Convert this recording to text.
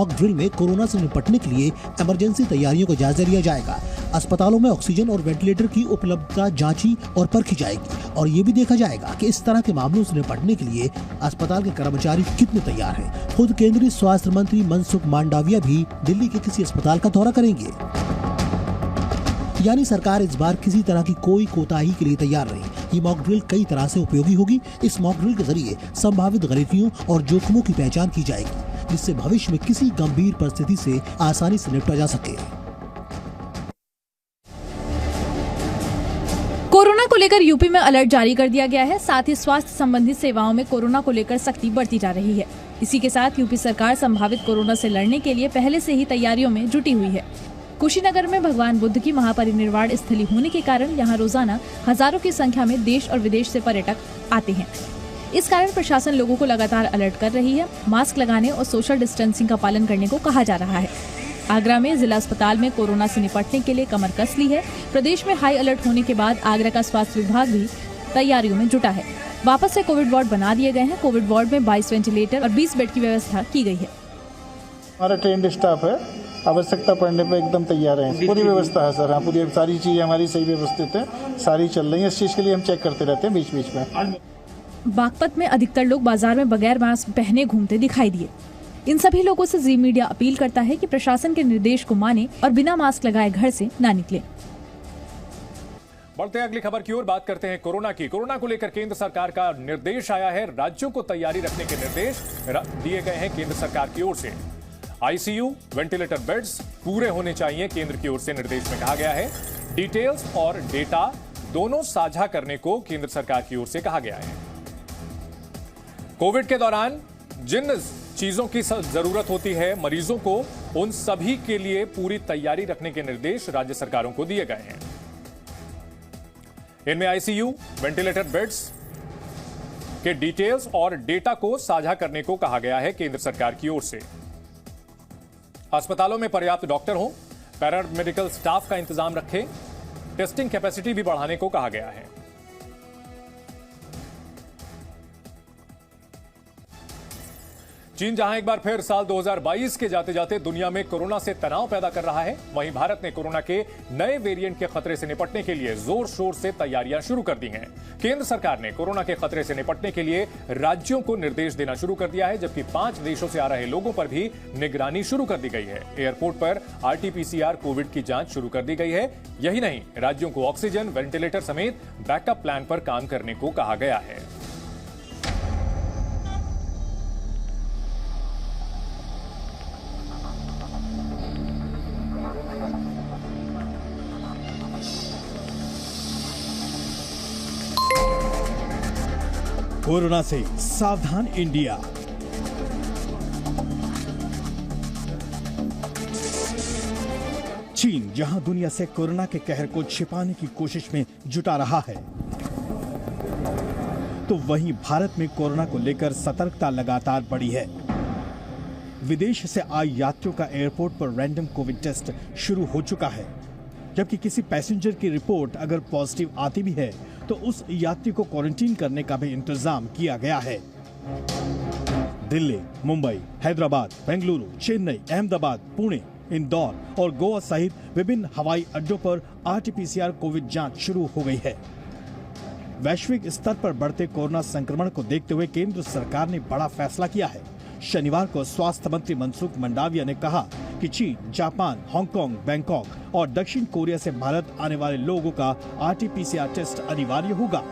Mock drill में corona से निपटने के लिए इमरजेंसी तैयारियों का जायजा लिया जाएगा। अस्पतालों में ऑक्सीजन और वेंटिलेटर की उपलब्धता जांची और परखी जाएगी और ये भी देखा जाएगा कि इस तरह के मामलों से निपटने के लिए अस्पताल के कर्मचारी कितने तैयार हैं। खुद केंद्रीय स्वास्थ्य मंत्री मनसुख मांडविया भी दिल्ली के किसी अस्पताल का दौरा करेंगे। यानी सरकार इस बार किसी तरह की कोई कोताही के लिए तैयार नहीं। ये मॉक ड्रिल कई तरह से उपयोगी होगी। इस मॉक ड्रिल के जरिए संभावित गलतियों और जोखिमों की पहचान की जाएगी, जिससे भविष्य में किसी गंभीर परिस्थिति से आसानी से निपटा जा सके। कोरोना को लेकर यूपी में अलर्ट जारी कर दिया गया है। साथ ही स्वास्थ्य संबंधित सेवाओं में कोरोना को लेकर सख्ती बढ़ती जा रही है। इसी के साथ यूपी सरकार संभावित कोरोना से लड़ने के लिए पहले से ही तैयारियों में जुटी हुई है। कुशीनगर में भगवान बुद्ध की महापरिनिर्वाण स्थली होने के कारण यहाँ रोजाना हजारों की संख्या में देश और विदेश से पर्यटक आते हैं। इस कारण प्रशासन लोगों को लगातार अलर्ट कर रही है। मास्क लगाने और सोशल डिस्टेंसिंग का पालन करने को कहा जा रहा है। आगरा में जिला अस्पताल में कोरोना से निपटने के लिए कमर कस ली है। प्रदेश में हाई अलर्ट होने के बाद आगरा का स्वास्थ्य विभाग भी तैयारियों में जुटा है। वापस से कोविड वार्ड बना दिए गए हैं। कोविड वार्ड में 22 वेंटिलेटर और 20 बेड की व्यवस्था की गई है। हमारा ट्रेंड स्टाफ है, आवश्यकता पड़ने पर एकदम तैयार है। पूरी व्यवस्था है सर। हाँ, पूरी सारी चीज़ हमारी सही व्यवस्थित है, सारी चल रही है। इस चीज़ के लिए हम चेक करते रहते हैं बीच बीच में। बागपत में अधिकतर लोग बाजार में बगैर मास्क पहने घूमते दिखाई दिए। इन सभी लोगों से जी मीडिया अपील करता है कि प्रशासन के निर्देश को माने और बिना मास्क लगाए घर से ना निकले। बढ़ते हैं अगली खबर की ओर। बात करते हैं कोरोना की। कोरोना को लेकर केंद्र सरकार का निर्देश आया है। राज्यों को तैयारी रखने के निर्देश दिए गए हैं केंद्र सरकार की ओर से। आईसीयू, वेंटिलेटर बेड्स पूरे होने चाहिए, केंद्र की ओर से निर्देश में कहा गया है। डिटेल्स और डेटा दोनों साझा करने को केंद्र सरकार की ओर से कहा गया है। कोविड के दौरान जिन चीजों की जरूरत होती है मरीजों को, उन सभी के लिए पूरी तैयारी रखने के निर्देश राज्य सरकारों को दिए गए हैं। इनमें आईसीयू, वेंटिलेटर बेड्स के डिटेल्स और डेटा को साझा करने को कहा गया है केंद्र सरकार की ओर से। अस्पतालों में पर्याप्त डॉक्टर हों, पैरामेडिकल स्टाफ का इंतजाम रखें, टेस्टिंग कैपेसिटी भी बढ़ाने को कहा गया है। चीन जहां एक बार फिर साल 2022 के जाते जाते दुनिया में कोरोना से तनाव पैदा कर रहा है, वहीं भारत ने कोरोना के नए वेरिएंट के खतरे से निपटने के लिए जोर शोर से तैयारियां शुरू कर दी हैं। केंद्र सरकार ने कोरोना के खतरे से निपटने के लिए राज्यों को निर्देश देना शुरू कर दिया है, जबकि 5 देशों से आ रहे लोगों पर भी निगरानी शुरू कर दी गई है। एयरपोर्ट पर RT-PCR कोविड की जांच शुरू कर दी गई है। यही नहीं, राज्यों को ऑक्सीजन, वेंटिलेटर समेत बैकअप प्लान पर काम करने को कहा गया है। कोरोना से सावधान इंडिया। चीन जहां दुनिया से कोरोना के कहर को छिपाने की कोशिश में जुटा रहा है, तो वहीं भारत में कोरोना को लेकर सतर्कता लगातार बढ़ी है। विदेश से आए यात्रियों का एयरपोर्ट पर रैंडम कोविड टेस्ट शुरू हो चुका है, जबकि किसी पैसेंजर की रिपोर्ट अगर पॉजिटिव आती भी है तो उस यात्री को क्वारंटीन करने का भी इंतजाम किया गया है। दिल्ली, मुंबई, हैदराबाद, बेंगलुरु, चेन्नई, अहमदाबाद, पुणे, इंदौर और गोवा सहित विभिन्न हवाई अड्डों पर RT-PCR कोविड जांच शुरू हो गई है। वैश्विक स्तर पर बढ़ते कोरोना संक्रमण को देखते हुए केंद्र सरकार ने बड़ा फैसला किया है। शनिवार को स्वास्थ्य मंत्री मनसुख मांडविया ने कहा कि चीन, जापान, हांगकांग, बैंकॉक और दक्षिण कोरिया से भारत आने वाले लोगों का RT-PCR टेस्ट अनिवार्य होगा।